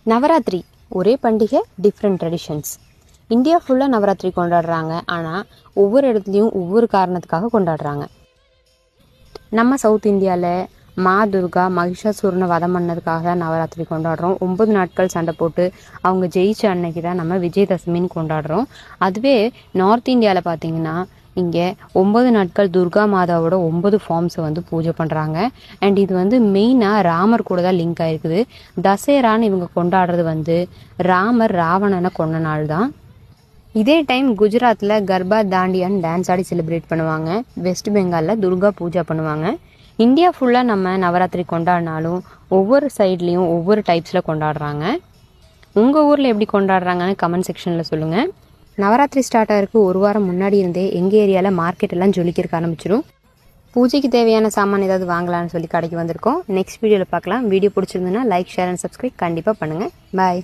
நவராத்திரி ஒரே பண்டிகை, different traditions. India ஃபுல்லாக நவராத்திரி கொண்டாடுறாங்க. ஆனால் ஒவ்வொரு இடத்துலையும் ஒவ்வொரு காரணத்துக்காக கொண்டாடுறாங்க. நம்ம சவுத் இந்தியாவில் மா துர்கா மகிஷாசூரனை வதம் பண்ணதுக்காக தான் நவராத்திரி கொண்டாடுறோம். 9 நாட்கள் சண்டை போட்டு அவங்க ஜெயிச்ச அன்னைக்கு தான் நம்ம விஜயதசமின்னு கொண்டாடுறோம். அதுவே நார்த் இந்தியாவில் பார்த்தீங்கன்னா இங்கே 9 நாட்கள் துர்கா மாதாவோட 9 ஃபார்ம்ஸை பூஜை பண்ணுறாங்க. அண்ட் இது மெயினாக ராமர் கூட தான் லிங்க் ஆகிருக்குது. தசேரான்னு இவங்க கொண்டாடுறது ராமர் ராவணனை கொன்ன நாள் தான். இதே டைம் குஜராத்தில் கர்பா தாண்டியான்னு டான்ஸ் ஆடி செலிப்ரேட் பண்ணுவாங்க. வெஸ்ட் பெங்காலில் துர்கா பூஜா பண்ணுவாங்க. இந்தியா ஃபுல்லாக நம்ம நவராத்திரி கொண்டாடினாலும் ஒவ்வொரு சைட்லேயும் ஒவ்வொரு டைப்ஸில் கொண்டாடுறாங்க. உங்கள் ஊரில் எப்படி கொண்டாடுறாங்கன்னு கமெண்ட் செக்ஷனில் சொல்லுங்கள். நவராத்திரி ஸ்டார்ட் ஆகிறதுக்கு ஒரு வாரம் முன்னாடி இருந்தே எங்கள் ஏரியாவில் மார்க்கெட் எல்லாம் ஜொலிக்கிறதுக்கு ஆரம்பிச்சிடும். பூஜைக்கு தேவையான சாமான் ஏதாவது வாங்கலான்னு சொல்லி கடைக்கு வந்திருக்கோம். நெக்ஸ்ட் வீடியோவில் பார்க்கலாம். வீடியோ பிடிச்சிருந்ததுன்னா லைக், ஷேர் அண்ட் சப்ஸ்கிரைப் கண்டிப்பாக பண்ணுங்கள். பாய்.